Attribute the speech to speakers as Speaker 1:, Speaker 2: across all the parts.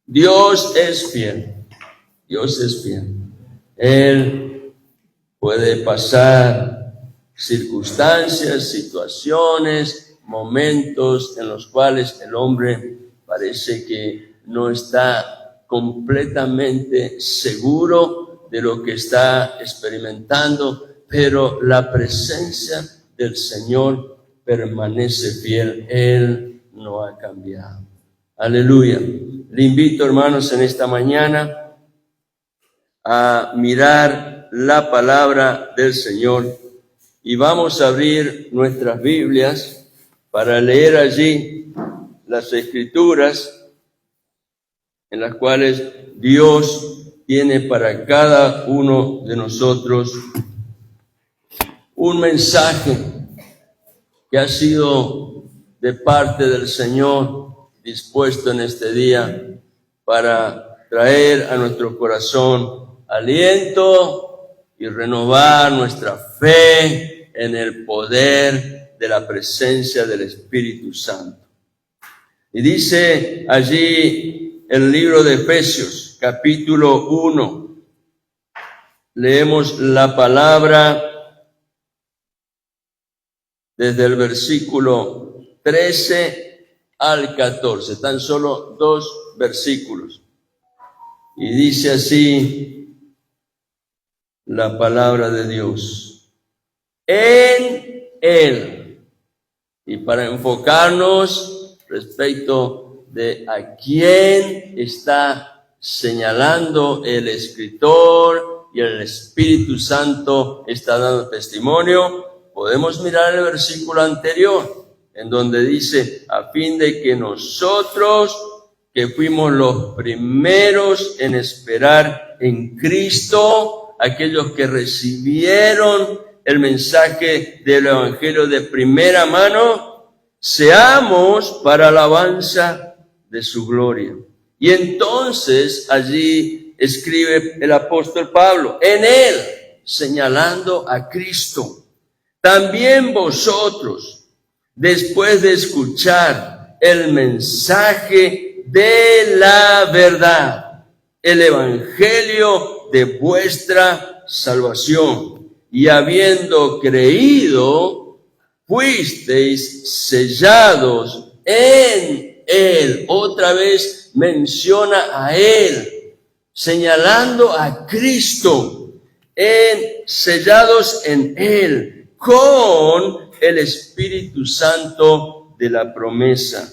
Speaker 1: Dios es fiel. Dios es fiel. Él puede pasar circunstancias, situaciones, momentos en los cuales el hombre parece que no está completamente seguro de lo que está experimentando, pero la presencia del Señor permanece fiel. Él no ha cambiado. Aleluya. Le invito, hermanos, en esta mañana a mirar la palabra del Señor y vamos a abrir nuestras Biblias para leer allí las Escrituras en las cuales Dios tiene para cada uno de nosotros un mensaje que ha sido de parte del Señor dispuesto en este día para traer a nuestro corazón aliento y renovar nuestra fe en el poder de la presencia del Espíritu Santo. Y dice allí el libro de Efesios, capítulo 1, leemos la palabra desde el versículo 13 al 14, tan solo 2 versículos. Y dice así la palabra de Dios. En Él. Y para enfocarnos respecto de a quién está señalando el escritor y el Espíritu Santo está dando testimonio, podemos mirar el versículo anterior, en donde dice, a fin de que nosotros, que fuimos los primeros en esperar en Cristo, aquellos que recibieron el mensaje del Evangelio de primera mano, seamos para alabanza de su gloria. Y entonces allí escribe el apóstol Pablo, en Él, señalando a Cristo, también vosotros, después de escuchar el mensaje de la verdad, el evangelio de vuestra salvación, y habiendo creído, fuisteis sellados en Él. Otra vez menciona a Él, señalando a Cristo, sellados en Él, con el Espíritu Santo de la promesa.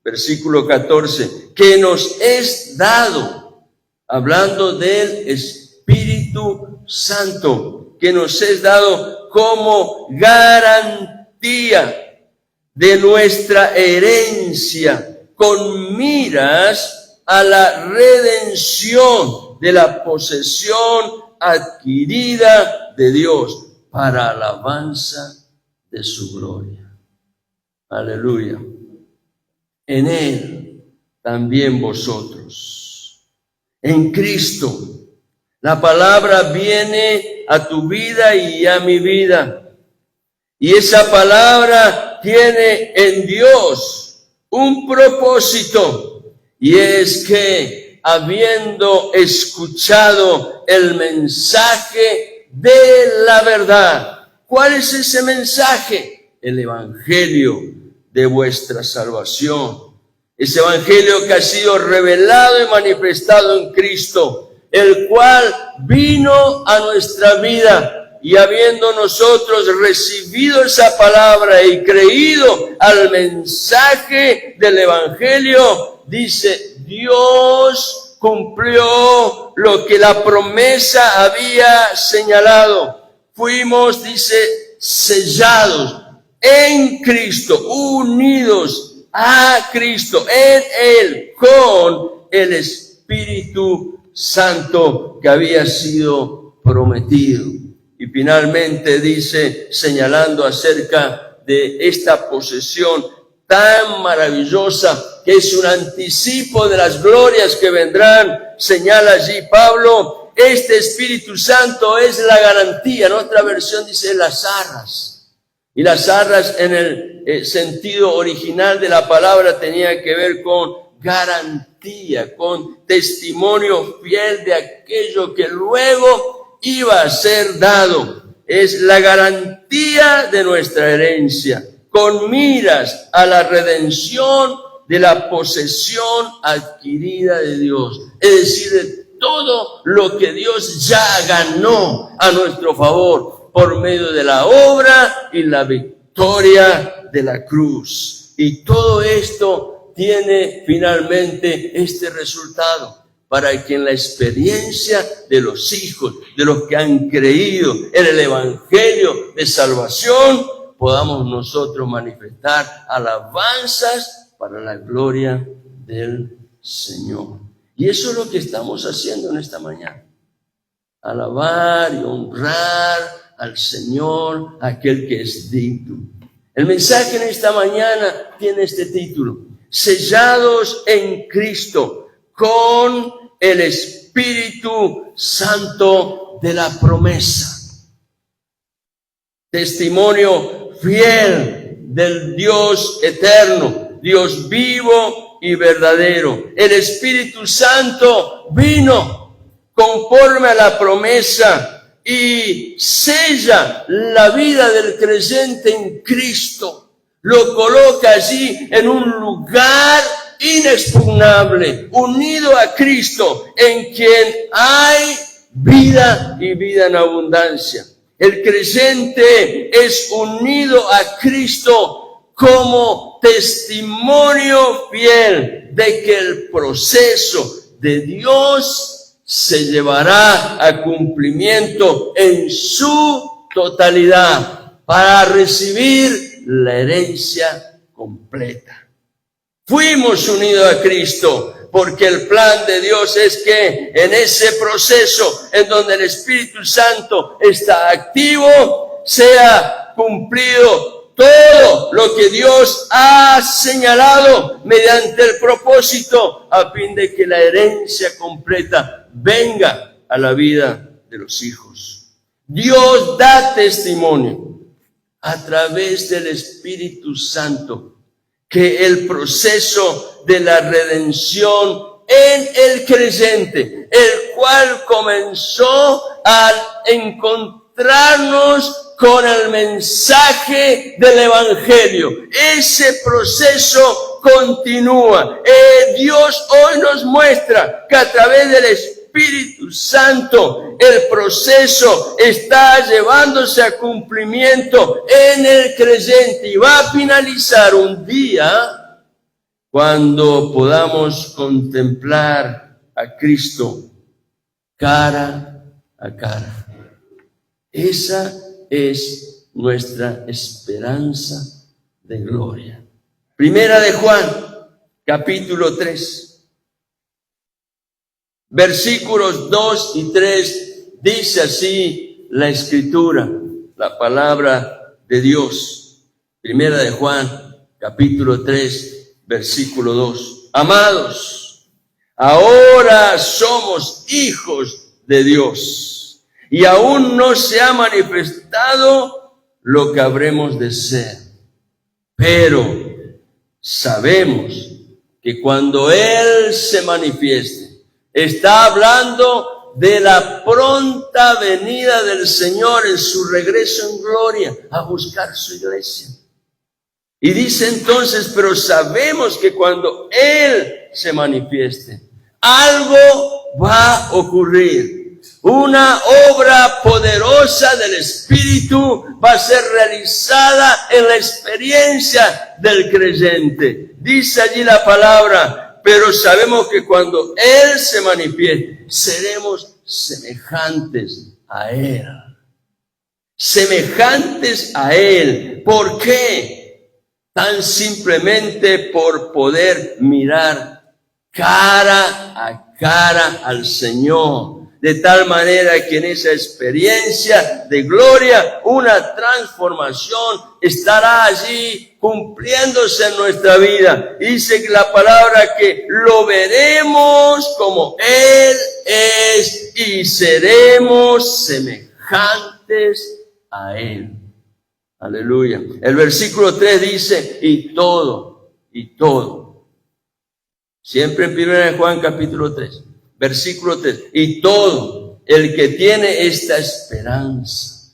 Speaker 1: Versículo 14, que nos es dado, hablando del Espíritu Santo, que nos es dado como garantía de nuestra herencia, con miras a la redención de la posesión adquirida de Dios, para alabanza de su gloria. Aleluya. En Él también vosotros, en Cristo, la palabra viene a tu vida y a mi vida. Y esa palabra tiene en Dios un propósito, y es que habiendo escuchado el mensaje de la verdad, ¿cuál es ese mensaje? El evangelio de vuestra salvación. Ese evangelio que ha sido revelado y manifestado en Cristo, el cual vino a nuestra vida, y habiendo nosotros recibido esa palabra y creído al mensaje del evangelio, dice, Dios cumplió lo que la promesa había señalado. Fuimos, dice, sellados en Cristo, unidos a Cristo, en Él, con el Espíritu Santo que había sido prometido. Y finalmente dice, señalando acerca de esta posesión tan maravillosa, que es un anticipo de las glorias que vendrán, señala allí Pablo, este Espíritu Santo es la garantía. En otra versión dice las arras. Y las arras en el sentido original de la palabra tenía que ver con garantía, con testimonio fiel de aquello que luego iba a ser dado. Es la garantía de nuestra herencia, con miras a la redención de la posesión adquirida de Dios. Es decir, de todo lo que Dios ya ganó a nuestro favor por medio de la obra y la victoria de la cruz. Y todo esto tiene finalmente este resultado, para que en la experiencia de los hijos, de los que han creído en el evangelio de salvación, podamos nosotros manifestar alabanzas para la gloria del Señor. Y eso es lo que estamos haciendo en esta mañana. Alabar y honrar al Señor, aquel que es digno. El mensaje en esta mañana tiene este título: sellados en Cristo con el Espíritu Santo de la promesa. Testimonio fiel del Dios eterno, Dios vivo y verdadero. El Espíritu Santo vino conforme a la promesa y sella la vida del creyente en Cristo. Lo coloca allí en un lugar inexpugnable, unido a Cristo, en quien hay vida y vida en abundancia. El creyente es unido a Cristo como testimonio fiel de que el proceso de Dios se llevará a cumplimiento en su totalidad para recibir la herencia completa. Fuimos unidos a Cristo porque el plan de Dios es que en ese proceso en donde el Espíritu Santo está activo, sea cumplido todo lo que Dios ha señalado mediante el propósito, a fin de que la herencia completa venga a la vida de los hijos. Dios da testimonio a través del Espíritu Santo que el proceso de la redención en el creyente, el cual comenzó al encontrarnos con el mensaje del Evangelio, ese proceso continúa. Dios hoy nos muestra que a través del Espíritu Santo el proceso está llevándose a cumplimiento en el creyente y va a finalizar un día cuando podamos contemplar a Cristo cara a cara. Esa es nuestra esperanza de gloria. Primera de Juan, capítulo 3. Versículos 2 y 3, dice así la Escritura, la palabra de Dios. Primera de Juan, capítulo 3, versículo 2. Amados, ahora somos hijos de Dios, y aún no se ha manifestado lo que habremos de ser. Pero sabemos que cuando Él se manifieste, está hablando de la pronta venida del Señor en su regreso en gloria a buscar su iglesia. Y dice entonces, pero sabemos que cuando Él se manifieste, algo va a ocurrir. Una obra poderosa del Espíritu va a ser realizada en la experiencia del creyente. Dice allí la palabra: pero sabemos que cuando Él se manifieste, seremos semejantes a Él. Semejantes a Él. ¿Por qué? Tan simplemente por poder mirar cara a cara al Señor. De tal manera que en esa experiencia de gloria, una transformación estará allí cumpliéndose en nuestra vida. Dice que la palabra que lo veremos como Él es y seremos semejantes a Él. Aleluya. El versículo 3 dice, y todo Siempre en 1 Juan capítulo 3, versículo 3. Y todo el que tiene esta esperanza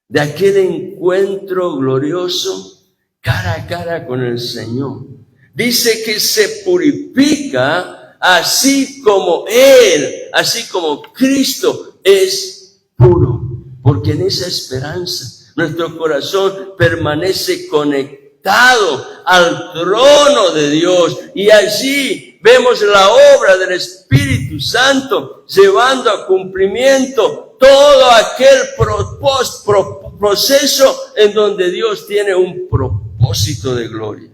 Speaker 1: de aquel encuentro glorioso cara a cara con el Señor, dice que se purifica así como Él, así como Cristo es puro. Porque en esa esperanza nuestro corazón permanece conectado al trono de Dios. Y allí vemos la obra del Espíritu Santo llevando a cumplimiento todo aquel proceso en donde Dios tiene un propósito de gloria.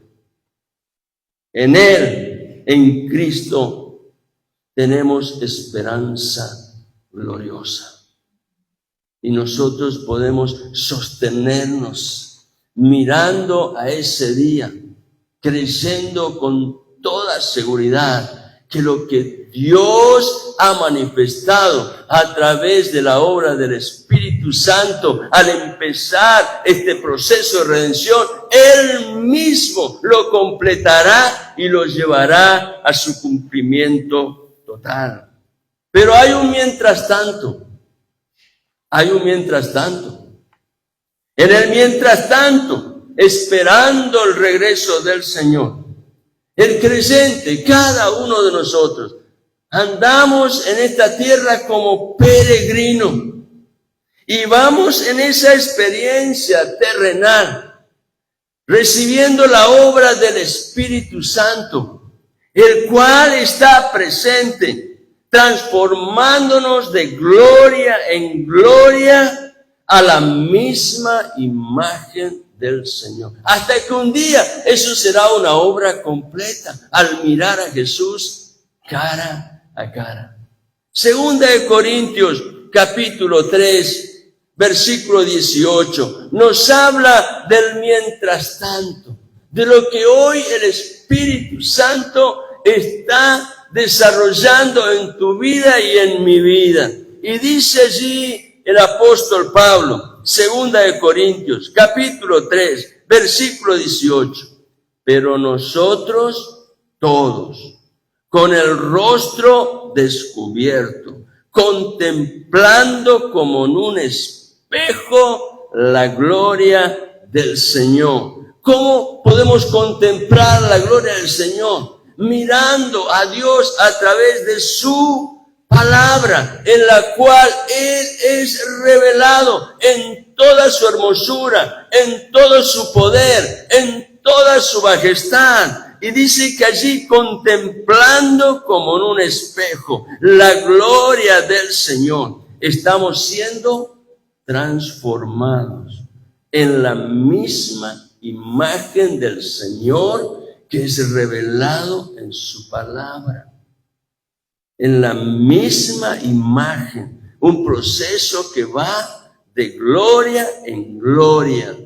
Speaker 1: En Él, en Cristo, tenemos esperanza gloriosa. Y nosotros podemos sostenernos mirando a ese día, creyendo con toda seguridad que lo que Dios ha manifestado a través de la obra del Espíritu Santo al empezar este proceso de redención, Él mismo lo completará y lo llevará a su cumplimiento total. Pero hay un mientras tanto. Hay un mientras tanto. En el mientras tanto, esperando el regreso del Señor, el creyente, cada uno de nosotros, andamos en esta tierra como peregrino y vamos en esa experiencia terrenal, recibiendo la obra del Espíritu Santo, el cual está presente, transformándonos de gloria en gloria a la misma imagen del Señor. Hasta que un día eso será una obra completa al mirar a Jesús cara a cara. Segunda de Corintios capítulo 3, versículo 18, nos habla del mientras tanto, de lo que hoy el Espíritu Santo está desarrollando en tu vida y en mi vida. Y dice allí el apóstol Pablo, segunda de Corintios, capítulo 3, versículo 18. Pero nosotros todos, con el rostro descubierto, contemplando como en un espejo la gloria del Señor. ¿Cómo podemos contemplar la gloria del Señor? Mirando a Dios a través de su palabra, en la cual Él es revelado en toda su hermosura, en todo su poder, en toda su majestad. Y dice que allí contemplando como en un espejo la gloria del Señor, estamos siendo transformados en la misma imagen del Señor que es revelado en su palabra. En la misma imagen, un proceso que va de gloria en gloria,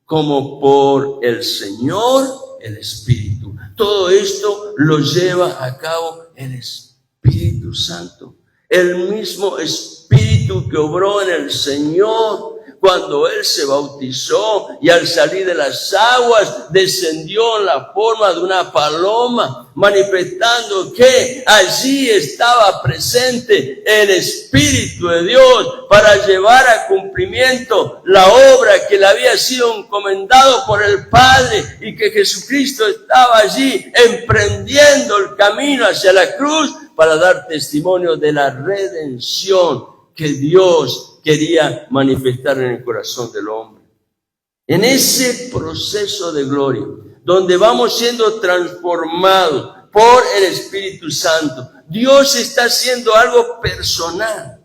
Speaker 1: como por el Señor, el Espíritu. Todo esto lo lleva a cabo el Espíritu Santo, el mismo Espíritu que obró en el Señor cuando Él se bautizó y al salir de las aguas descendió en la forma de una paloma, manifestando que allí estaba presente el Espíritu de Dios para llevar a cumplimiento la obra que le había sido encomendado por el Padre, y que Jesucristo estaba allí emprendiendo el camino hacia la cruz para dar testimonio de la redención que Dios quería manifestar en el corazón del hombre. En ese proceso de gloria, donde vamos siendo transformados por el Espíritu Santo, Dios está haciendo algo personal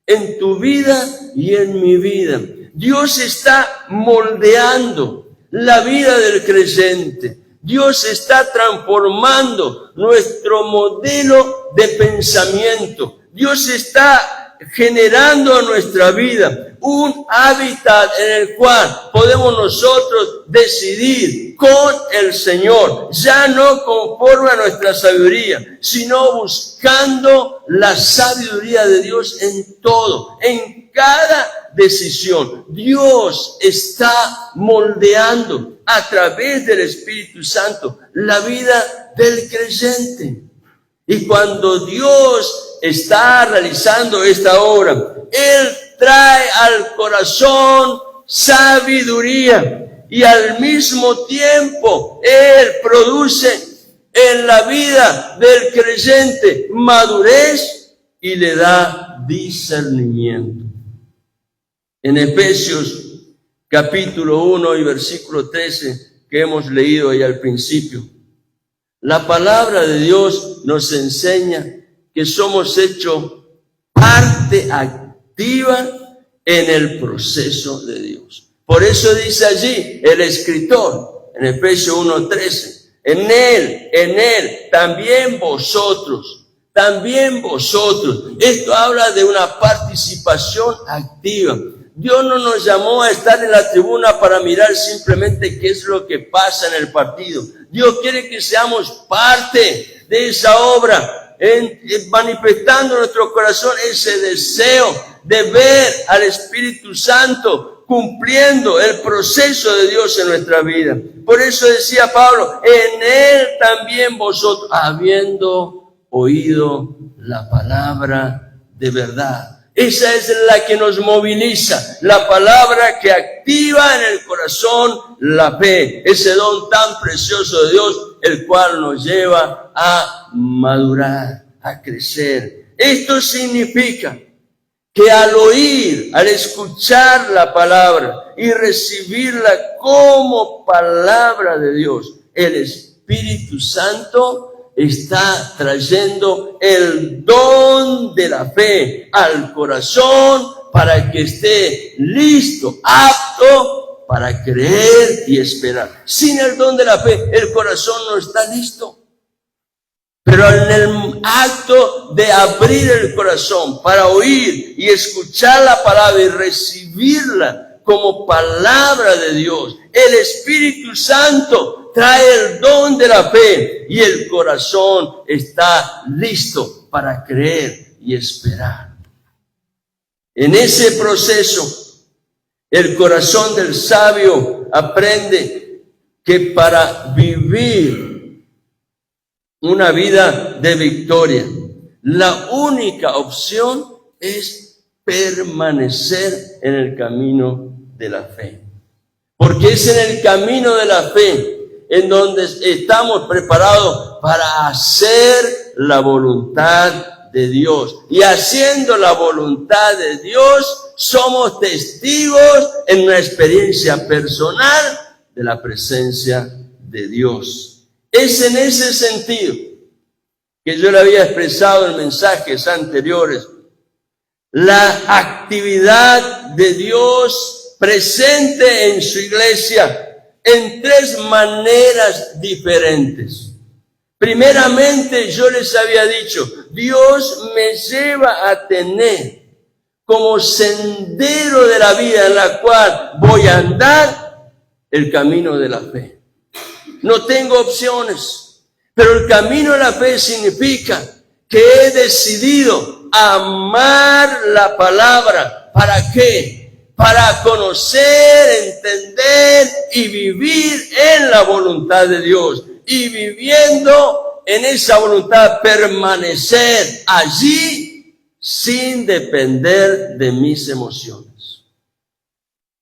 Speaker 1: en tu vida y en mi vida. Dios está moldeando la vida del creyente. Dios está transformando nuestro modelo de pensamiento. Dios está generando en nuestra vida un hábitat en el cual podemos nosotros decidir con el Señor, ya no conforme a nuestra sabiduría, sino buscando la sabiduría de Dios en todo, en cada decisión. Dios está moldeando a través del Espíritu Santo la vida del creyente. Y cuando Dios está realizando esta obra, Él trae al corazón sabiduría y al mismo tiempo Él produce en la vida del creyente madurez y le da discernimiento. En Efesios capítulo 1 y versículo 13 que hemos leído ahí al principio, la palabra de Dios nos enseña que somos hechos parte activa en el proceso de Dios. Por eso dice allí el escritor en Efesios 1:13, en él, también vosotros. Esto habla de una participación activa. Dios no nos llamó a estar en la tribuna para mirar simplemente qué es lo que pasa en el partido. Dios quiere que seamos parte de esa obra, manifestando en nuestro corazón ese deseo de ver al Espíritu Santo cumpliendo el proceso de Dios en nuestra vida. Por eso decía Pablo, en Él también vosotros, habiendo oído la palabra de verdad. Esa es la que nos moviliza, la palabra que activa en el corazón la fe, ese don tan precioso de Dios, el cual nos lleva a madurar, a crecer. Esto significa que al oír, al escuchar la palabra y recibirla como palabra de Dios, el Espíritu Santo está trayendo el don de la fe al corazón para que esté listo, apto para creer y esperar. Sin el don de la fe, el corazón no está listo. Pero en el acto de abrir el corazón para oír y escuchar la palabra y recibirla como palabra de Dios, el Espíritu Santo trae el don de la fe y el corazón está listo para creer y esperar. En ese proceso, el corazón del sabio aprende que para vivir una vida de victoria, la única opción es permanecer en el camino de la fe. Porque es en el camino de la fe en donde estamos preparados para hacer la voluntad de Dios. Y haciendo la voluntad de Dios, somos testigos en una experiencia personal de la presencia de Dios. Es en ese sentido que yo le había expresado en mensajes anteriores, la actividad de Dios presente en su iglesia en tres maneras diferentes. Primeramente, yo les había dicho, Dios me lleva a tener como sendero de la vida en la cual voy a andar el camino de la fe. No tengo opciones, pero el camino de la fe significa que he decidido amar la palabra. ¿Para qué? Para conocer, entender y vivir en la voluntad de Dios. Y viviendo en esa voluntad, permanecer allí sin depender de mis emociones.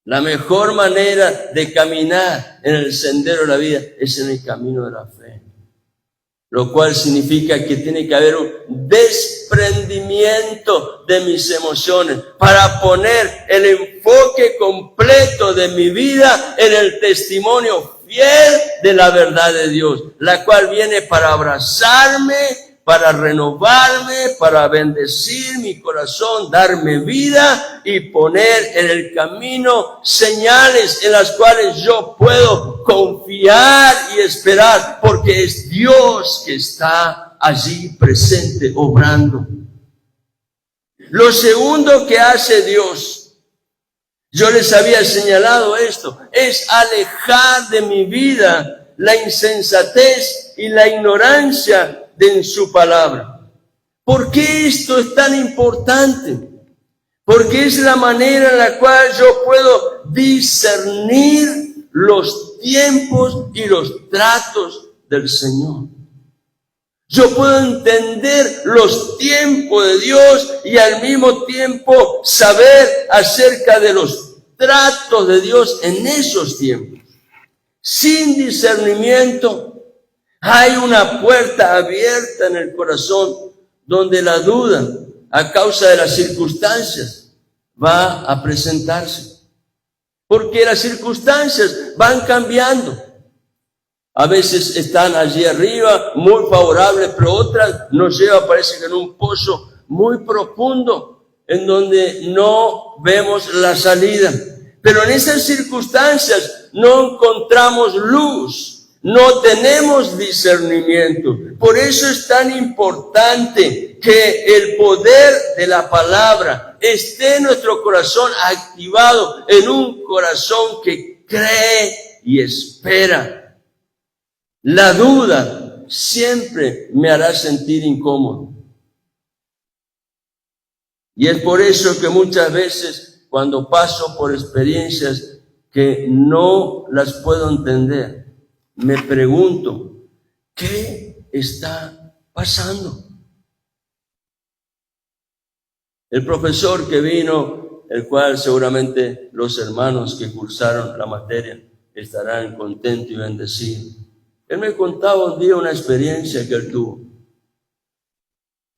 Speaker 1: La mejor manera de caminar en el sendero de la vida es en el camino de la fe. Lo cual significa que tiene que haber un desprendimiento de mis emociones para poner el enfoque completo de mi vida en el testimonio fiel de la verdad de Dios, la cual viene para abrazarme, para renovarme, para bendecir mi corazón, darme vida y poner en el camino señales en las cuales yo puedo confiar y esperar, porque es Dios que está allí presente, obrando. Lo segundo que hace Dios, yo les había señalado esto, es alejar de mi vida la insensatez y la ignorancia en su palabra. ¿Por qué esto es tan importante? Porque es la manera en la cual yo puedo discernir los tiempos y los tratos del Señor. Yo puedo entender los tiempos de Dios y al mismo tiempo saber acerca de los tratos de Dios en esos tiempos. Sin discernimiento, hay una puerta abierta en el corazón donde la duda, a causa de las circunstancias, va a presentarse. Porque las circunstancias van cambiando. A veces están allí arriba, muy favorables, pero otras nos lleva, parece que en un pozo muy profundo, en donde no vemos la salida. Pero en esas circunstancias no encontramos luz, no tenemos discernimiento. Por eso es tan importante que el poder de la palabra esté en nuestro corazón activado, en un corazón que cree y espera. La duda siempre me hará sentir incómodo. Y es por eso que muchas veces cuando paso por experiencias que no las puedo entender, me pregunto, ¿qué está pasando? El profesor que vino, el cual seguramente los hermanos que cursaron la materia estarán contentos y bendecidos. Él me contaba un día una experiencia que él tuvo.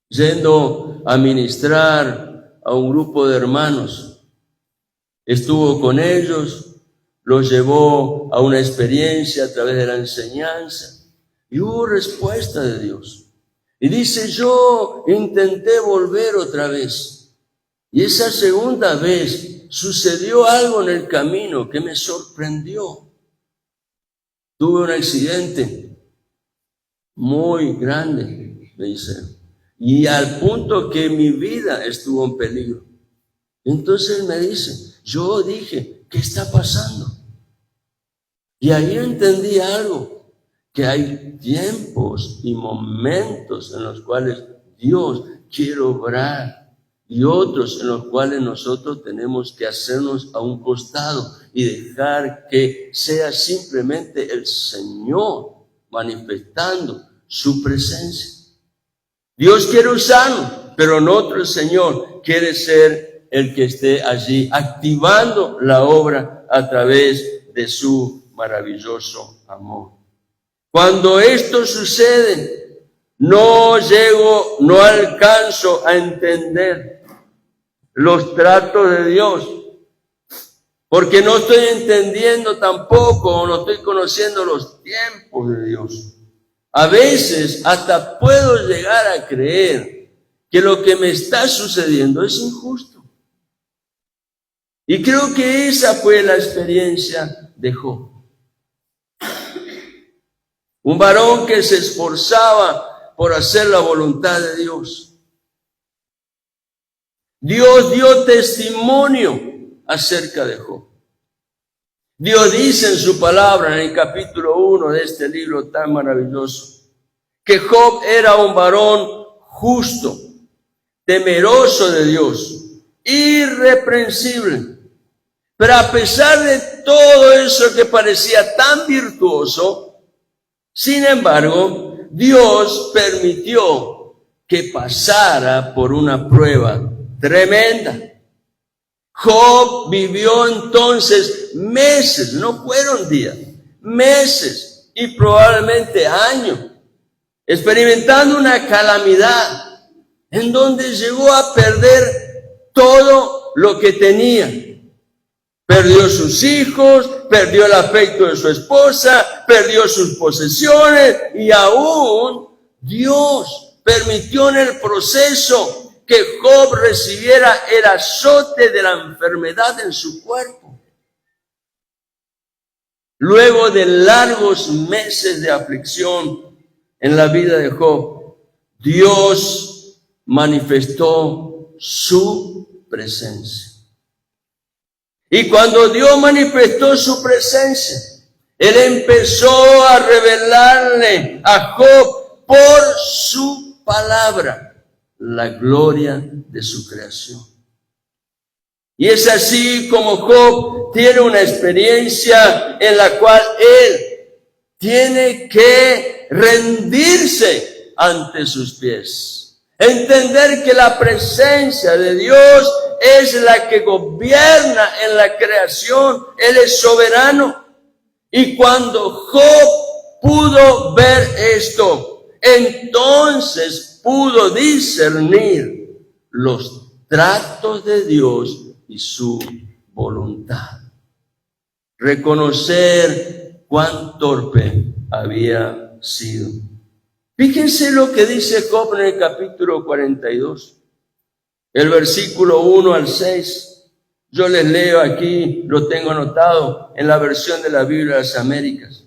Speaker 1: Yendo a ministrar a un grupo de hermanos, estuvo con ellos, los llevó a una experiencia a través de la enseñanza y hubo respuesta de Dios. Y dice, yo intenté volver otra vez y esa segunda vez sucedió algo en el camino que me sorprendió. Tuve un accidente muy grande, me dice, y al punto que mi vida estuvo en peligro. Entonces él me dice, yo dije, ¿qué está pasando? Y ahí entendí algo, que hay tiempos y momentos en los cuales Dios quiere obrar y otros en los cuales nosotros tenemos que hacernos a un costado y dejar que sea simplemente el Señor manifestando su presencia. Dios quiere usarnos, pero no el Señor quiere ser el que esté allí activando la obra a través de su maravilloso amor. Cuando esto sucede, no alcanzo a entender los tratos de Dios, porque no estoy entendiendo tampoco, no estoy conociendo los tiempos de Dios. A veces hasta puedo llegar a creer que lo que me está sucediendo es injusto. Y creo que esa fue la experiencia de Job. Un varón que se esforzaba por hacer la voluntad de Dios. Dios dio testimonio acerca de Job. Dios dice en su palabra, en el capítulo 1 de este libro tan maravilloso, que Job era un varón justo, temeroso de Dios, irreprensible. Pero a pesar de todo eso que parecía tan virtuoso, sin embargo, Dios permitió que pasara por una prueba tremenda. Job vivió entonces meses, no fueron días, meses y probablemente años, experimentando una calamidad en donde llegó a perder todo lo que tenía. Perdió sus hijos, perdió el afecto de su esposa, perdió sus posesiones y aún Dios permitió en el proceso que Job recibiera el azote de la enfermedad en su cuerpo. Luego de largos meses de aflicción en la vida de Job, Dios manifestó su presencia. Y cuando Dios manifestó su presencia, Él empezó a revelarle a Job por su palabra la gloria de su creación. Y es así como Job tiene una experiencia en la cual él tiene que rendirse ante sus pies. Entender que la presencia de Dios es la que gobierna en la creación. Él es soberano. Y cuando Job pudo ver esto, entonces pudo discernir los tratos de Dios y su voluntad. Reconocer cuán torpe había sido. Fíjense lo que dice Job en el capítulo 42, el versículo 1 al 6. Yo les leo aquí, lo tengo anotado en la versión de la Biblia de las Américas.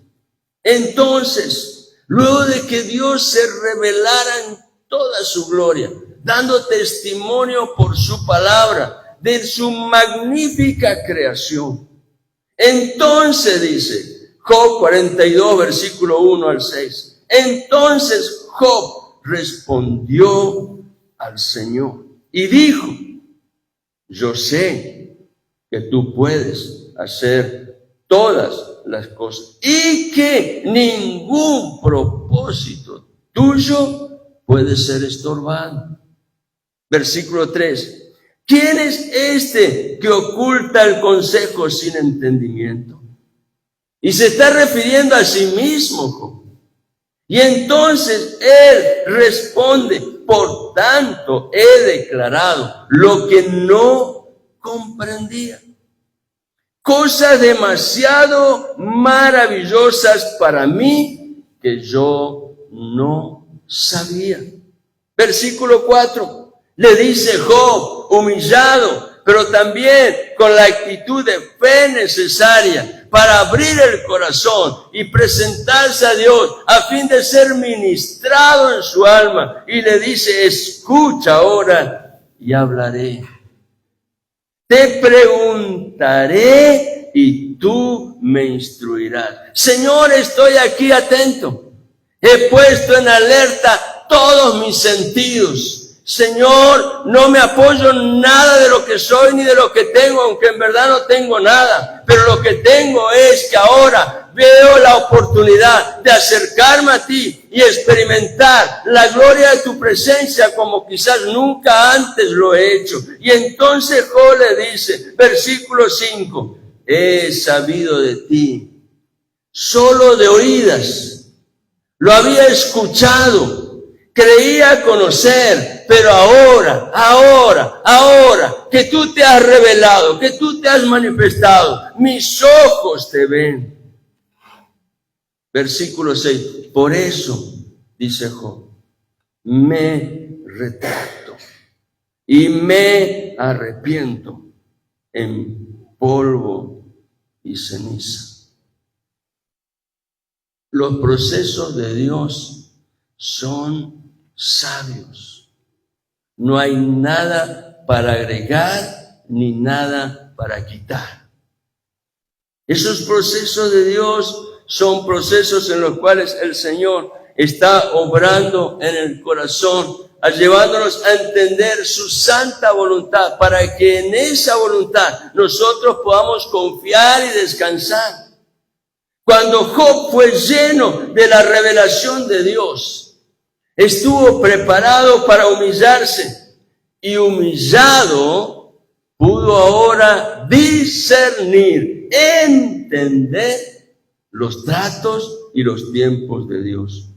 Speaker 1: Entonces, luego de que Dios se revelara en toda su gloria, dando testimonio por su palabra de su magnífica creación, entonces dice Job 42, versículo 1 al 6. Entonces Job respondió al Señor y dijo: yo sé que tú puedes hacer todas las cosas y que ningún propósito tuyo puede ser estorbado. Versículo 3. ¿Quién es este que oculta el consejo sin entendimiento? Y se está refiriendo a sí mismo, Job. Y entonces él responde: por tanto he declarado lo que no comprendía, cosas demasiado maravillosas para mí que yo no sabía. Versículo 4. Le dice Job, humillado, pero también con la actitud de fe necesaria para abrir el corazón y presentarse a Dios a fin de ser ministrado en su alma. Y le dice: escucha ahora y hablaré. Te preguntaré y tú me instruirás. Señor, estoy aquí atento. He puesto en alerta todos mis sentidos. Señor, no me apoyo en nada de lo que soy ni de lo que tengo, aunque en verdad no tengo nada. Pero lo que tengo es que ahora veo la oportunidad de acercarme a ti y experimentar la gloria de tu presencia como quizás nunca antes lo he hecho. Y entonces Job le dice, versículo 5, he sabido de ti solo de oídas, lo había escuchado, creía conocer, pero ahora que tú te has revelado, que tú te has manifestado, mis ojos te ven. Versículo 6, por eso, dice Job, me retracto y me arrepiento en polvo y ceniza. Los procesos de Dios son sabios. No hay nada para agregar ni nada para quitar. Esos procesos de Dios son procesos en los cuales el Señor está obrando en el corazón, llevándonos a entender su santa voluntad, para que en esa voluntad nosotros podamos confiar y descansar. Cuando Job fue lleno de la revelación de Dios, estuvo preparado para humillarse, y humillado pudo ahora discernir, entender los tratos y los tiempos de Dios.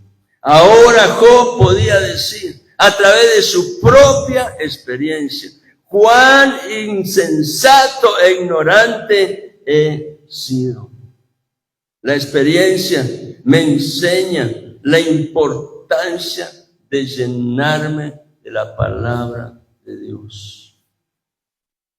Speaker 1: Ahora Job podía decir, a través de su propia experiencia, cuán insensato e ignorante he sido. La experiencia me enseña la importancia de llenarme de la palabra de Dios.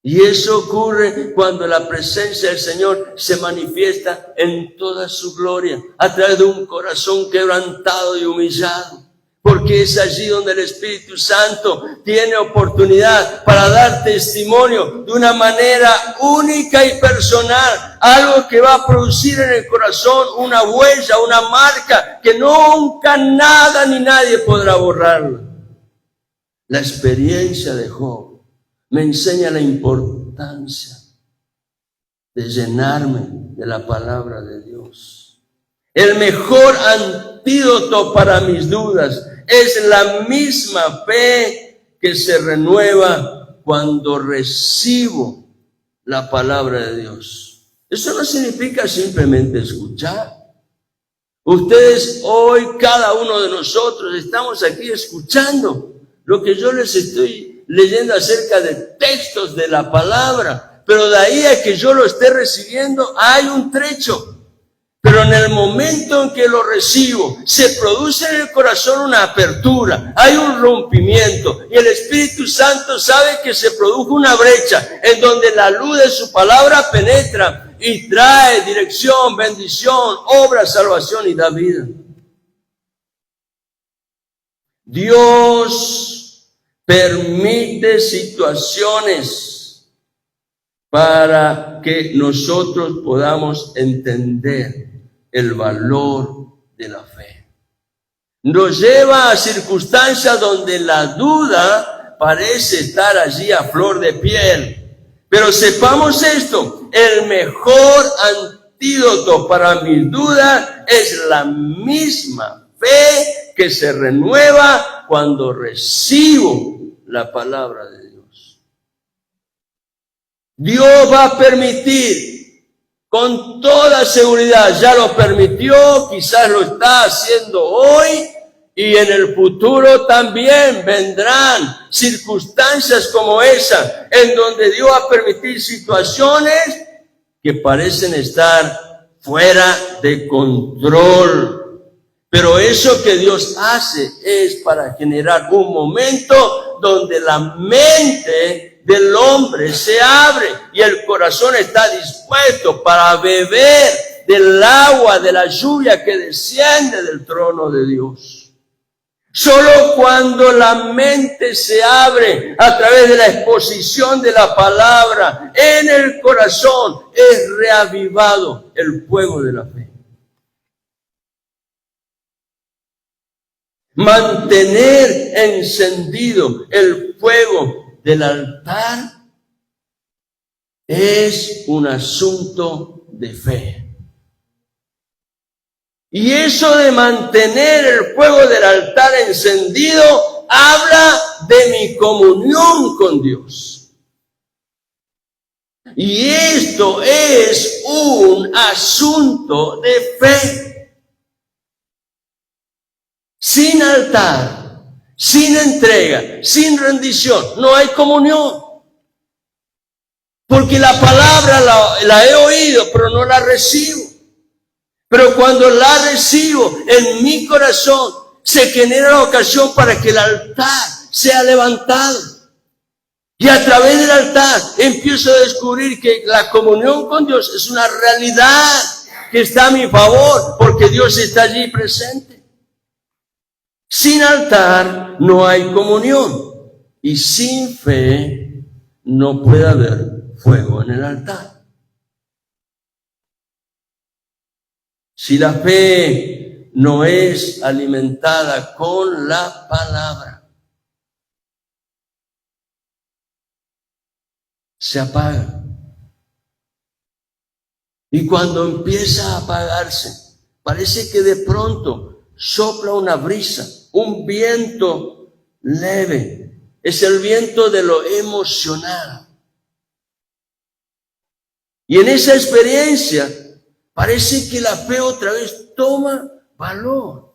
Speaker 1: Y eso ocurre cuando la presencia del Señor se manifiesta en toda su gloria, a través de un corazón quebrantado y humillado. Porque es allí donde el Espíritu Santo tiene oportunidad para dar testimonio de una manera única y personal. Algo que va a producir en el corazón una huella, una marca que nunca nada ni nadie podrá borrarla. La experiencia de Job me enseña la importancia de llenarme de la palabra de Dios. El mejor antídoto para mis dudas Es la misma fe que se renueva cuando recibo la palabra de Dios. Eso no significa simplemente escuchar. Ustedes hoy, cada uno de nosotros, estamos aquí escuchando lo que yo les estoy leyendo acerca de textos de la palabra. Pero de ahí a que yo lo esté recibiendo, hay un trecho. Pero en el momento en que lo recibo, se produce en el corazón una apertura, hay un rompimiento. Y el Espíritu Santo sabe que se produjo una brecha en donde la luz de su palabra penetra y trae dirección, bendición, obra, salvación y da vida. Dios permite situaciones para que nosotros podamos entender el valor de la fe. Nos lleva a circunstancias donde la duda parece estar allí a flor de piel. Pero sepamos esto, el mejor antídoto para mis dudas es la misma fe que se renueva cuando recibo la palabra de Dios. Dios va a permitir, con toda seguridad, ya lo permitió, quizás lo está haciendo hoy, y en el futuro también vendrán circunstancias como esa, en donde Dios va a permitir situaciones que parecen estar fuera de control. Pero eso que Dios hace es para generar un momento donde la mente del hombre se abre y el corazón está dispuesto para beber del agua, de la lluvia que desciende del trono de Dios. Solo cuando la mente se abre a través de la exposición de la palabra en el corazón es reavivado el fuego de la fe. Mantener encendido el fuego del altar es un asunto de fe. Y eso de mantener el fuego del altar encendido habla de mi comunión con Dios. Y esto es un asunto de fe. Sin altar, sin entrega, sin rendición, no hay comunión. Porque la palabra la he oído, pero no la recibo. Pero cuando la recibo en mi corazón, se genera la ocasión para que el altar sea levantado. Y a través del altar empiezo a descubrir que la comunión con Dios es una realidad que está a mi favor, porque Dios está allí presente. Sin altar no hay comunión. Y sin fe no puede haber fuego en el altar. Si la fe no es alimentada con la palabra, se apaga. Y cuando empieza a apagarse, parece que de pronto sopla una brisa, un viento leve. Es el viento de lo emocional. Y en esa experiencia, parece que la fe otra vez toma valor.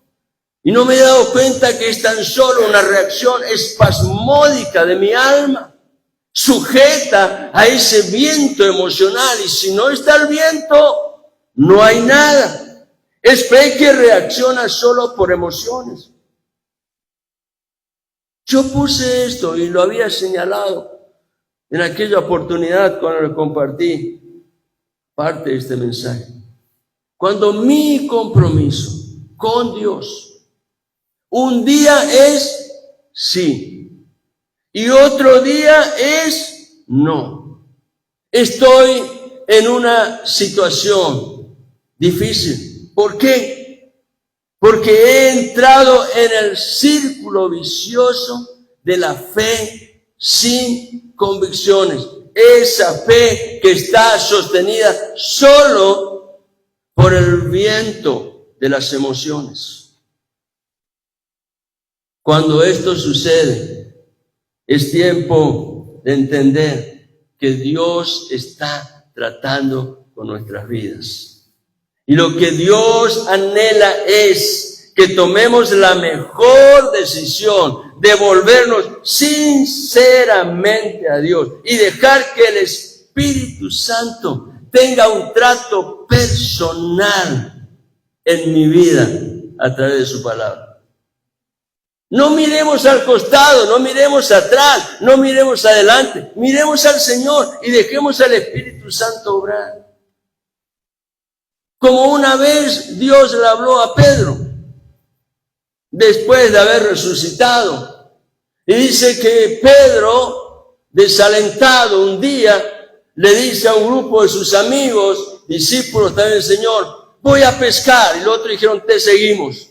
Speaker 1: Y no me he dado cuenta que es tan solo una reacción espasmódica de mi alma, sujeta a ese viento emocional. Y si no está el viento, no hay nada. Es fe que reacciona solo por emociones. Yo puse esto y lo había señalado en aquella oportunidad cuando compartí parte de este mensaje. Cuando mi compromiso con Dios un día es sí y otro día es no. Estoy en una situación difícil. ¿Por qué? Porque he entrado en el círculo vicioso de la fe sin convicciones. Esa fe que está sostenida solo por el viento de las emociones. Cuando esto sucede, es tiempo de entender que Dios está tratando con nuestras vidas. Y lo que Dios anhela es que tomemos la mejor decisión de volvernos sinceramente a Dios y dejar que el Espíritu Santo tenga un trato personal en mi vida a través de su palabra. No miremos al costado, no miremos atrás, no miremos adelante, miremos al Señor y dejemos al Espíritu Santo obrar. Como una vez Dios le habló a Pedro, después de haber resucitado, y dice que Pedro, desalentado un día, le dice a un grupo de sus amigos, discípulos también del Señor, voy a pescar, y los otros dijeron, te seguimos.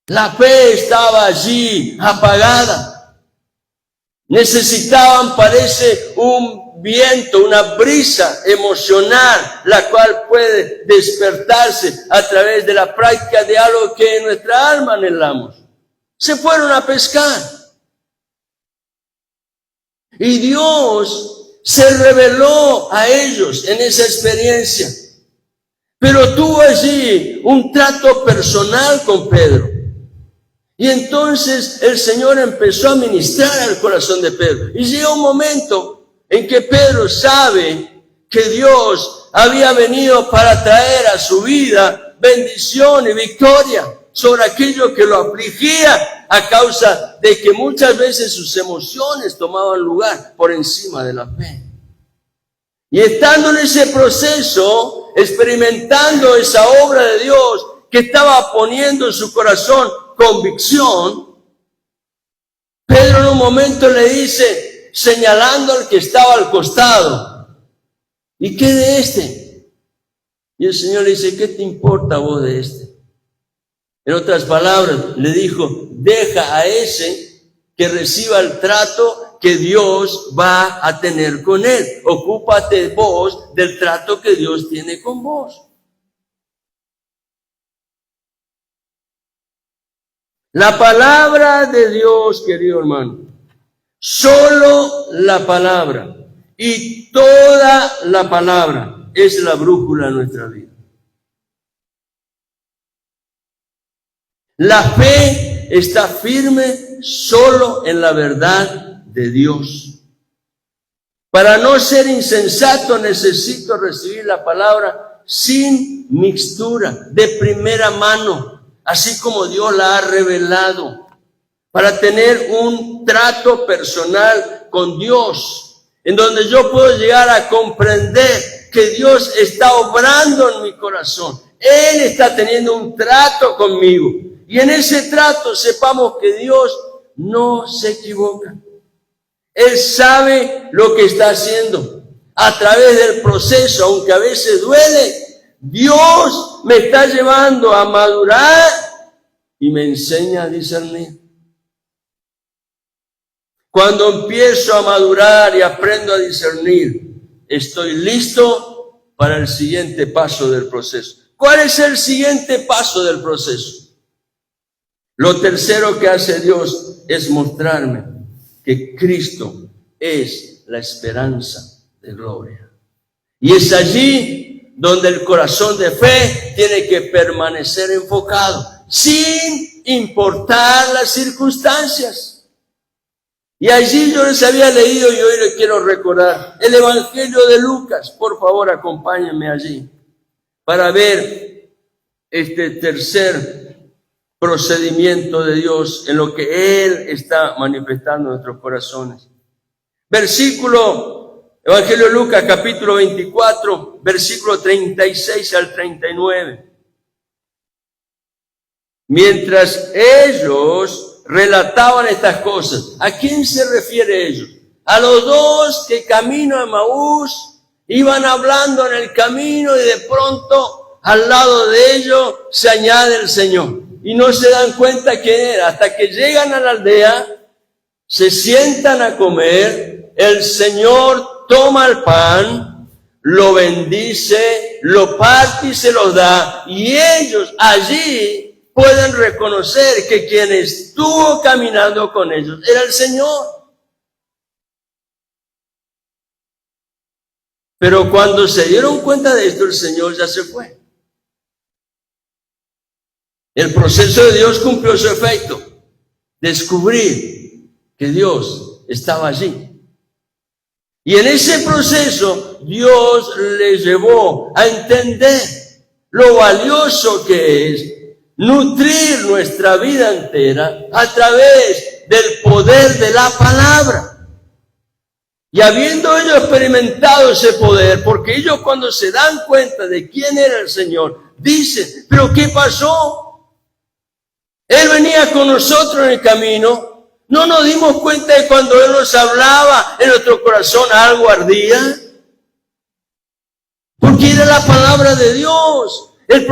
Speaker 1: La fe estaba allí apagada. Necesitaban, parece, un viento, una brisa emocional, la cual puede despertarse a través de la práctica de algo que en nuestra alma anhelamos. Se fueron a pescar. Y Dios se reveló a ellos en esa experiencia. Pero tuvo allí un trato personal con Pedro. Y entonces el Señor empezó a ministrar al corazón de Pedro. Y llegó un momento en que Pedro sabe que Dios había venido para traer a su vida bendición y victoria sobre aquello que lo afligía a causa de que muchas veces sus emociones tomaban lugar por encima de la fe. Y estando en ese proceso, experimentando esa obra de Dios que estaba poniendo en su corazón convicción, Pedro en un momento le dice, señalando al que estaba al costado, ¿y qué de este? Y el Señor le dice, ¿qué te importa vos de este? En otras palabras, le dijo, deja a ese que reciba el trato que Dios va a tener con él. Ocúpate vos del trato que Dios tiene con vos. La palabra de Dios, querido hermano, solo la palabra y toda la palabra es la brújula de nuestra vida. La fe está firme solo en la verdad de Dios. Para no ser insensato necesito recibir la palabra sin mixtura, de primera mano, así como Dios la ha revelado, para tener un trato personal con Dios, en donde yo puedo llegar a comprender que Dios está obrando en mi corazón. Él está teniendo un trato conmigo. Y en ese trato sepamos que Dios no se equivoca. Él sabe lo que está haciendo. A través del proceso, aunque a veces duele, Dios me está llevando a madurar y me enseña a discernir. Cuando empiezo a madurar y aprendo a discernir, estoy listo para el siguiente paso del proceso. ¿Cuál es el siguiente paso del proceso? Lo tercero que hace Dios es mostrarme que Cristo es la esperanza de gloria. Y es allí donde el corazón de fe tiene que permanecer enfocado, sin importar las circunstancias. Y allí yo les había leído y hoy les quiero recordar el Evangelio de Lucas. Por favor, acompáñenme allí para ver este tercer procedimiento de Dios en lo que Él está manifestando en nuestros corazones. Evangelio de Lucas, capítulo 24, versículo 36 al 39. Mientras ellos relataban estas cosas, ¿a quién se refiere ellos? A los dos que camino a Emaús iban hablando en el camino y de pronto al lado de ellos se añade el Señor. Y no se dan cuenta quién era. Hasta que llegan a la aldea, se sientan a comer, el Señor toma el pan, lo bendice, lo parte y se los da. Y ellos allí pueden reconocer que quien estuvo caminando con ellos era el Señor. Pero cuando se dieron cuenta de esto, el Señor ya se fue. El proceso de Dios cumplió su efecto. Descubrir que Dios estaba allí. Y en ese proceso, Dios les llevó a entender lo valioso que es nutrir nuestra vida entera a través del poder de la palabra. Y habiendo ellos experimentado ese poder, porque ellos cuando se dan cuenta de quién era el Señor, dicen, ¿pero qué pasó? Él venía con nosotros en el camino, no nos dimos cuenta de cuando Él nos hablaba, en nuestro corazón algo ardía, porque era la palabra de Dios. El problema